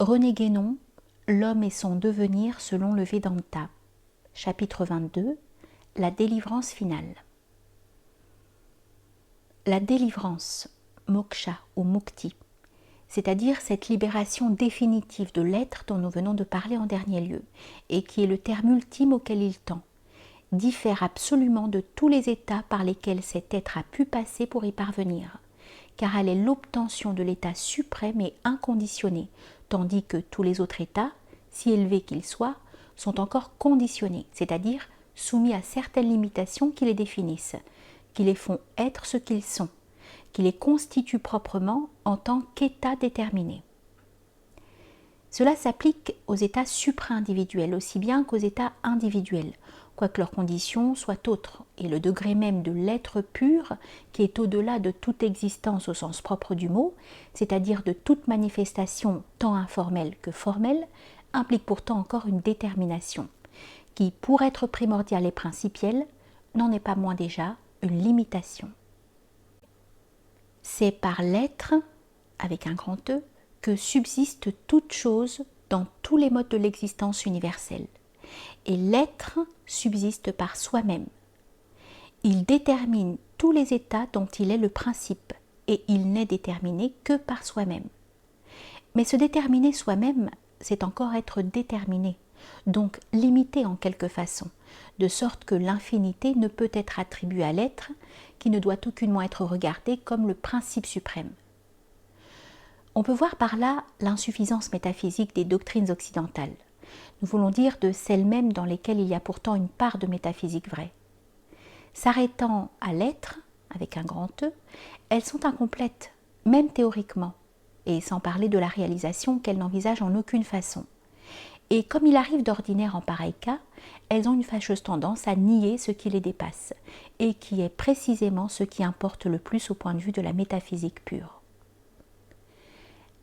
René Guénon, L'homme et son devenir selon le Vedanta. Chapitre 22. La délivrance finale. La délivrance, moksha ou mukti, c'est-à-dire cette libération définitive de l'être dont nous venons de parler en dernier lieu, et qui est le terme ultime auquel il tend, diffère absolument de tous les états par lesquels cet être a pu passer pour y parvenir, car elle est l'obtention de l'état suprême et inconditionné, tandis que tous les autres états, si élevés qu'ils soient, sont encore conditionnés, c'est-à-dire soumis à certaines limitations qui les définissent, qui les font être ce qu'ils sont, qui les constituent proprement en tant qu'état déterminé. Cela s'applique aux états supra-individuels aussi bien qu'aux états individuels, quoique leurs conditions soient autres, et le degré même de l'être pur, qui est au-delà de toute existence au sens propre du mot, c'est-à-dire de toute manifestation tant informelle que formelle, implique pourtant encore une détermination, qui, pour être primordiale et principielle, n'en est pas moins déjà une limitation. C'est par l'être, avec un grand E, que subsiste toute chose dans tous les modes de l'existence universelle. Et l'être subsiste par soi-même. Il détermine tous les états dont il est le principe, et il n'est déterminé que par soi-même. Mais se déterminer soi-même, c'est encore être déterminé, donc limité en quelque façon, de sorte que l'infinité ne peut être attribuée à l'être, qui ne doit aucunement être regardé comme le principe suprême. On peut voir par là l'insuffisance métaphysique des doctrines occidentales. Nous voulons dire de celles-mêmes dans lesquelles il y a pourtant une part de métaphysique vraie. S'arrêtant à l'être, avec un grand E, elles sont incomplètes, même théoriquement, et sans parler de la réalisation qu'elles n'envisagent en aucune façon. Et comme il arrive d'ordinaire en pareil cas, elles ont une fâcheuse tendance à nier ce qui les dépasse, et qui est précisément ce qui importe le plus au point de vue de la métaphysique pure.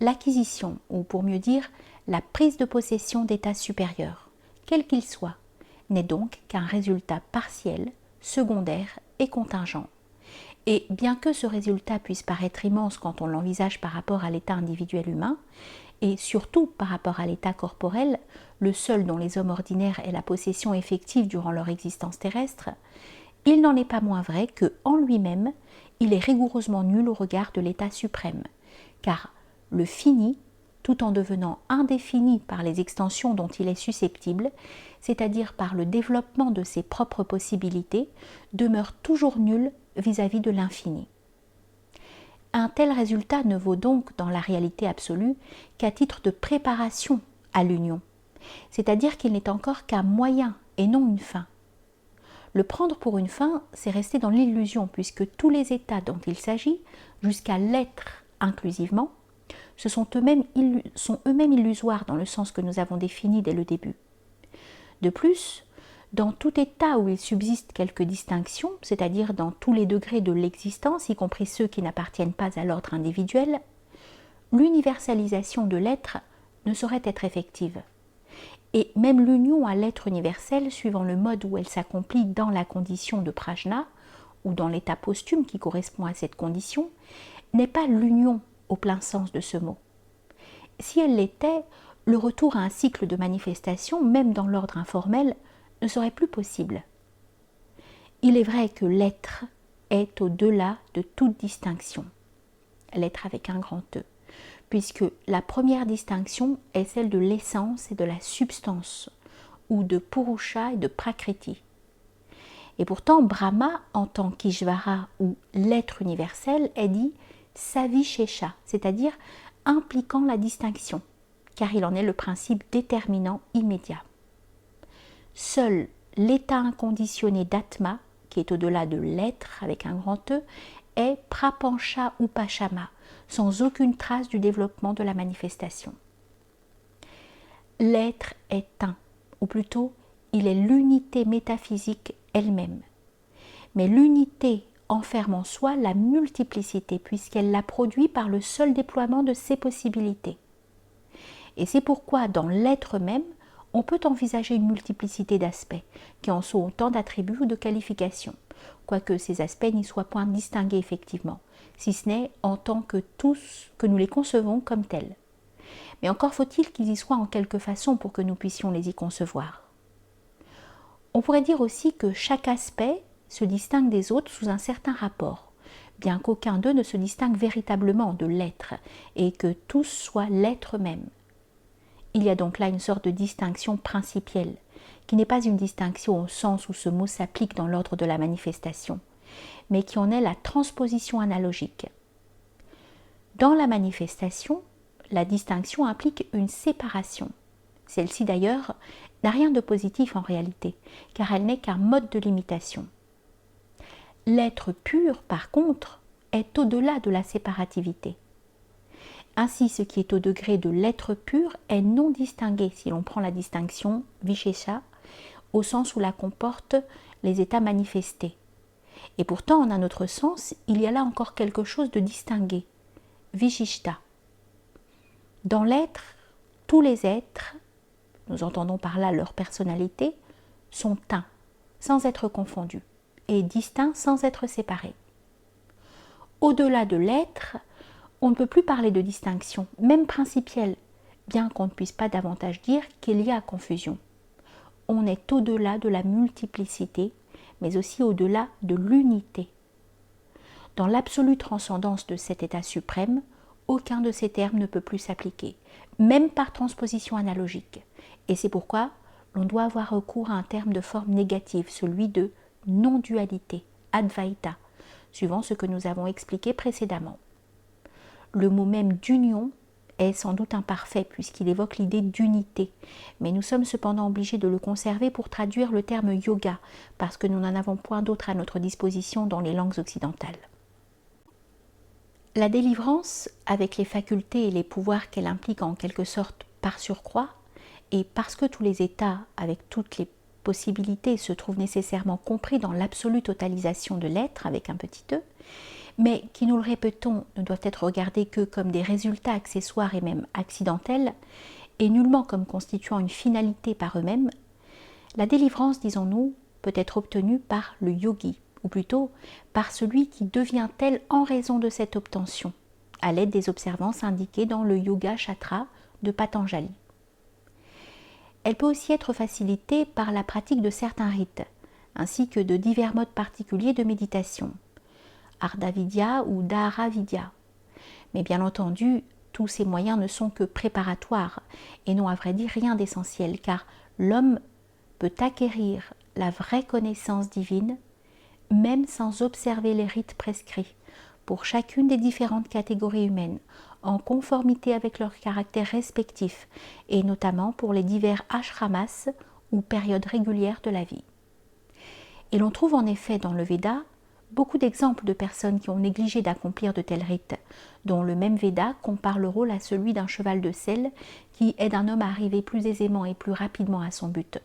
L'acquisition, ou pour mieux dire, la prise de possession d'états supérieurs, quels qu'ils soient, n'est donc qu'un résultat partiel, secondaire et contingent. Et bien que ce résultat puisse paraître immense quand on l'envisage par rapport à l'état individuel humain, et surtout par rapport à l'état corporel, le seul dont les hommes ordinaires aient la possession effective durant leur existence terrestre, il n'en est pas moins vrai que, en lui-même, il est rigoureusement nul au regard de l'état suprême, car le fini, tout en devenant indéfini par les extensions dont il est susceptible, c'est-à-dire par le développement de ses propres possibilités, demeure toujours nul vis-à-vis de l'infini. Un tel résultat ne vaut donc dans la réalité absolue qu'à titre de préparation à l'union, c'est-à-dire qu'il n'est encore qu'un moyen et non une fin. Le prendre pour une fin, c'est rester dans l'illusion, puisque tous les états dont il s'agit, jusqu'à l'être inclusivement, sont eux-mêmes illusoires dans le sens que nous avons défini dès le début. De plus, dans tout état où il subsiste quelques distinctions, c'est-à-dire dans tous les degrés de l'existence, y compris ceux qui n'appartiennent pas à l'ordre individuel, l'universalisation de l'être ne saurait être effective. Et même l'union à l'être universel, suivant le mode où elle s'accomplit dans la condition de prajna, ou dans l'état posthume qui correspond à cette condition, n'est pas l'union au plein sens de ce mot. Si elle l'était, le retour à un cycle de manifestation, même dans l'ordre informel, ne serait plus possible. Il est vrai que l'être est au-delà de toute distinction, l'être avec un grand E, puisque la première distinction est celle de l'essence et de la substance, ou de Purusha et de Prakriti. Et pourtant, Brahma, en tant qu'Ishvara ou l'être universel, est dit Savishesha, c'est-à-dire impliquant la distinction, car il en est le principe déterminant immédiat. Seul l'état inconditionné d'Atma, qui est au-delà de l'être avec un grand E, est Prapancha Upashama, sans aucune trace du développement de la manifestation. L'être est un, ou plutôt, il est l'unité métaphysique elle-même. Mais l'unité enferme en soi la multiplicité, puisqu'elle la produit par le seul déploiement de ses possibilités. Et c'est pourquoi, dans l'être même, on peut envisager une multiplicité d'aspects, qui en sont autant d'attributs ou de qualifications, quoique ces aspects n'y soient point distingués effectivement, si ce n'est en tant que tous que nous les concevons comme tels. Mais encore faut-il qu'ils y soient en quelque façon pour que nous puissions les y concevoir. On pourrait dire aussi que chaque aspect se distingue des autres sous un certain rapport, bien qu'aucun d'eux ne se distingue véritablement de l'être, et que tous soient l'être même. Il y a donc là une sorte de distinction principielle, qui n'est pas une distinction au sens où ce mot s'applique dans l'ordre de la manifestation, mais qui en est la transposition analogique. Dans la manifestation, la distinction implique une séparation. Celle-ci d'ailleurs n'a rien de positif en réalité, car elle n'est qu'un mode de limitation. L'être pur, par contre, est au-delà de la séparativité. Ainsi, ce qui est au degré de l'être pur est non distingué si l'on prend la distinction Vishesha au sens où la comportent les états manifestés. Et pourtant, en un autre sens, il y a là encore quelque chose de distingué, Vishishta. Dans l'être, tous les êtres, nous entendons par là leur personnalité, sont un, sans être confondus, et distincts sans être séparés. Au-delà de l'être, on ne peut plus parler de distinction, même principielle, bien qu'on ne puisse pas davantage dire qu'il y a confusion. On est au-delà de la multiplicité, mais aussi au-delà de l'unité. Dans l'absolue transcendance de cet état suprême, aucun de ces termes ne peut plus s'appliquer, même par transposition analogique. Et c'est pourquoi l'on doit avoir recours à un terme de forme négative, celui de non-dualité, Advaita, suivant ce que nous avons expliqué précédemment. Le mot même d'union est sans doute imparfait puisqu'il évoque l'idée d'unité, mais nous sommes cependant obligés de le conserver pour traduire le terme yoga, parce que nous n'en avons point d'autre à notre disposition dans les langues occidentales. La délivrance, avec les facultés et les pouvoirs qu'elle implique en quelque sorte par surcroît, et parce que tous les états, avec toutes les possibilités, se trouvent nécessairement compris dans l'absolue totalisation de l'être, avec un petit e, mais qui, nous le répétons, ne doivent être regardés que comme des résultats accessoires et même accidentels, et nullement comme constituant une finalité par eux-mêmes, la délivrance, disons-nous, peut être obtenue par le yogi, ou plutôt par celui qui devient tel en raison de cette obtention, à l'aide des observances indiquées dans le Yoga Chatra de Patanjali. Elle peut aussi être facilitée par la pratique de certains rites, ainsi que de divers modes particuliers de méditation, Ardhavidya ou Dharavidya. Mais bien entendu, tous ces moyens ne sont que préparatoires et n'ont à vrai dire rien d'essentiel, car l'homme peut acquérir la vraie connaissance divine même sans observer les rites prescrits, pour chacune des différentes catégories humaines, en conformité avec leurs caractères respectifs, et notamment pour les divers ashramas ou périodes régulières de la vie. Et l'on trouve en effet dans le Veda beaucoup d'exemples de personnes qui ont négligé d'accomplir de tels rites, dont le même Veda compare le rôle à celui d'un cheval de selle qui aide un homme à arriver plus aisément et plus rapidement à son but,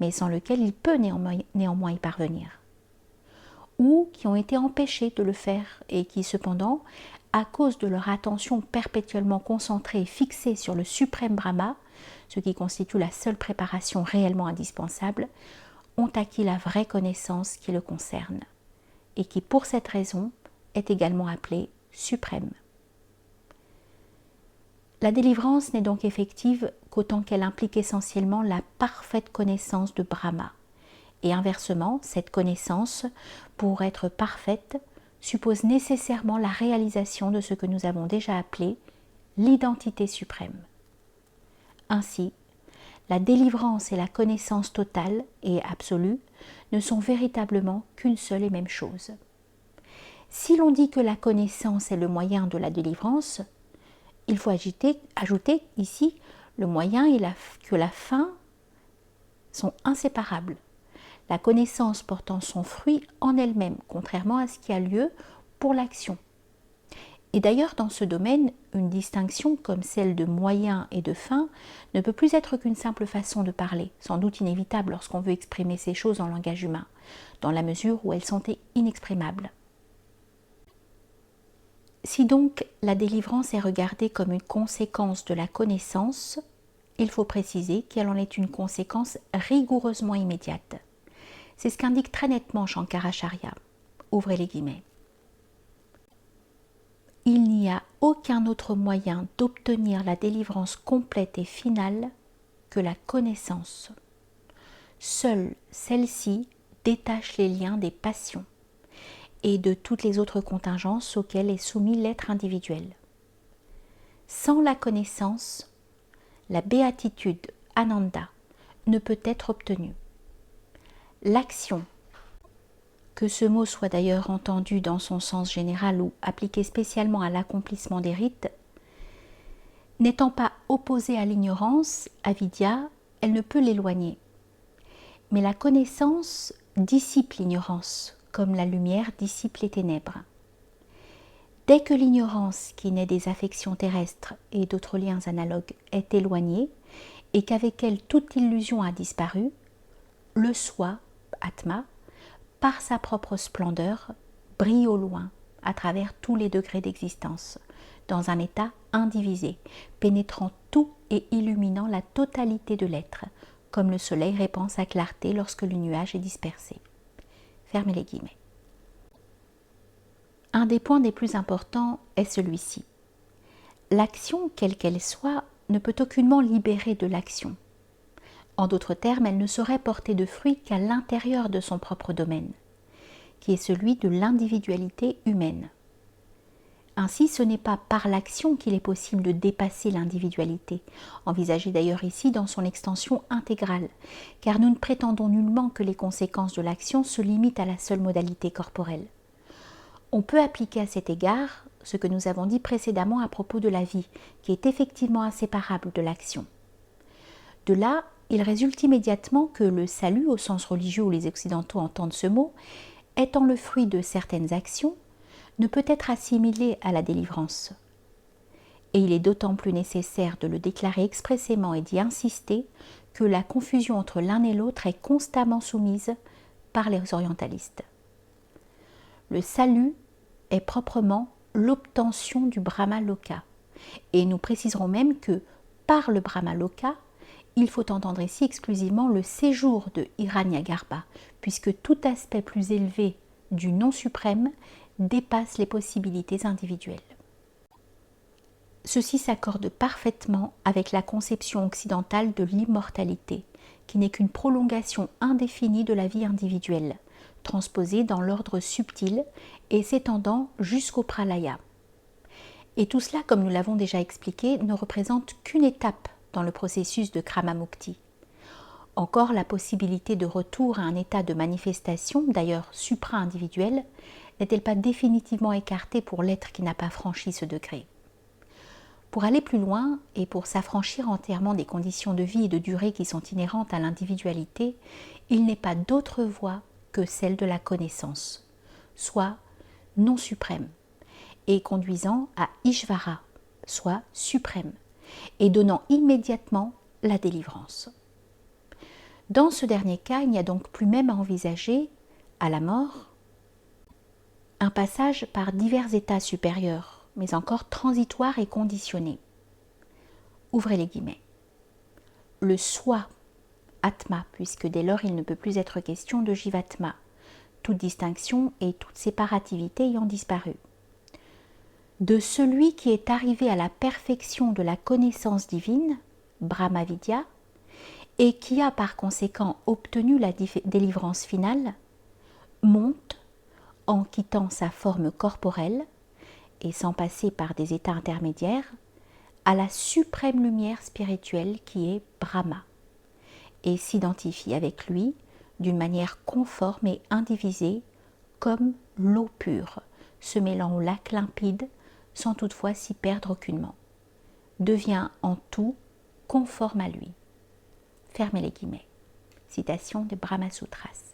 mais sans lequel il peut néanmoins y parvenir, ou qui ont été empêchés de le faire et qui cependant, à cause de leur attention perpétuellement concentrée et fixée sur le suprême Brahma, ce qui constitue la seule préparation réellement indispensable, ont acquis la vraie connaissance qui le concerne, et qui pour cette raison est également appelée suprême. La délivrance n'est donc effective qu'autant qu'elle implique essentiellement la parfaite connaissance de Brahma. Et inversement, cette connaissance, pour être parfaite, suppose nécessairement la réalisation de ce que nous avons déjà appelé l'identité suprême. Ainsi, la délivrance et la connaissance totale et absolue ne sont véritablement qu'une seule et même chose. Si l'on dit que la connaissance est le moyen de la délivrance, il faut ajouter ici le moyen et que la fin sont inséparables. La connaissance portant son fruit en elle-même, contrairement à ce qui a lieu pour l'action. Et d'ailleurs, dans ce domaine, une distinction comme celle de moyen et de fin ne peut plus être qu'une simple façon de parler, sans doute inévitable lorsqu'on veut exprimer ces choses en langage humain, dans la mesure où elles sont inexprimables. Si donc la délivrance est regardée comme une conséquence de la connaissance, il faut préciser qu'elle en est une conséquence rigoureusement immédiate. C'est ce qu'indique très nettement Shankaracharya. Ouvrez les guillemets. il n'y a aucun autre moyen d'obtenir la délivrance complète et finale que la connaissance. Seule celle-ci détache les liens des passions et de toutes les autres contingences auxquelles est soumis l'être individuel. Sans la connaissance, la béatitude Ananda ne peut être obtenue. L'action, que ce mot soit d'ailleurs entendu dans son sens général ou appliqué spécialement à l'accomplissement des rites, n'étant pas opposée à l'ignorance, avidya, elle ne peut l'éloigner. Mais la connaissance dissipe l'ignorance, comme la lumière dissipe les ténèbres. Dès que l'ignorance qui naît des affections terrestres et d'autres liens analogues est éloignée, et qu'avec elle toute illusion a disparu, le soi, Atma, par sa propre splendeur, brille au loin, à travers tous les degrés d'existence, dans un état indivisé, pénétrant tout et illuminant la totalité de l'être, comme le soleil répand sa clarté lorsque le nuage est dispersé. Fermez les guillemets. Un des points les plus importants est celui-ci. L'action, quelle qu'elle soit, ne peut aucunement libérer de l'action. En d'autres termes, elle ne saurait porter de fruits qu'à l'intérieur de son propre domaine, qui est celui de l'individualité humaine. Ainsi, ce n'est pas par l'action qu'il est possible de dépasser l'individualité, envisagée d'ailleurs ici dans son extension intégrale, car nous ne prétendons nullement que les conséquences de l'action se limitent à la seule modalité corporelle. On peut appliquer à cet égard ce que nous avons dit précédemment à propos de la vie, qui est effectivement inséparable de l'action. De là, il résulte immédiatement que le salut, au sens religieux où les Occidentaux entendent ce mot, étant le fruit de certaines actions, ne peut être assimilé à la délivrance. Et il est d'autant plus nécessaire de le déclarer expressément et d'y insister que la confusion entre l'un et l'autre est constamment soumise par les orientalistes. Le salut est proprement l'obtention du Brahma-loka. Et nous préciserons même que par le Brahma-loka, il faut entendre ici exclusivement le séjour de Hiranyagarbha, puisque tout aspect plus élevé du non suprême dépasse les possibilités individuelles. Ceci s'accorde parfaitement avec la conception occidentale de l'immortalité, qui n'est qu'une prolongation indéfinie de la vie individuelle, transposée dans l'ordre subtil et s'étendant jusqu'au pralaya. Et tout cela, comme nous l'avons déjà expliqué, ne représente qu'une étape dans le processus de Kramamukti. Encore la possibilité de retour à un état de manifestation, d'ailleurs supra-individuel, n'est-elle pas définitivement écartée pour l'être qui n'a pas franchi ce degré? Pour aller plus loin et pour s'affranchir entièrement des conditions de vie et de durée qui sont inhérentes à l'individualité, il n'est pas d'autre voie que celle de la connaissance, soit non suprême, et conduisant à Ishvara, soit suprême, et donnant immédiatement la délivrance. Dans ce dernier cas, il n'y a donc plus même à envisager, à la mort, un passage par divers états supérieurs, mais encore transitoires et conditionnés. Ouvrez les guillemets. Le soi, Atma, puisque dès lors il ne peut plus être question de Jivatma, toute distinction et toute séparativité ayant disparu. De celui qui est arrivé à la perfection de la connaissance divine, Brahmavidya, et qui a par conséquent obtenu la délivrance finale, monte, en quittant sa forme corporelle et sans passer par des états intermédiaires, à la suprême lumière spirituelle qui est Brahma, et s'identifie avec lui d'une manière conforme et indivisée comme l'eau pure, se mêlant au lac limpide sans toutefois s'y perdre aucunement, devient en tout conforme à lui. Fermez les guillemets. Citation de Brahma Sutras.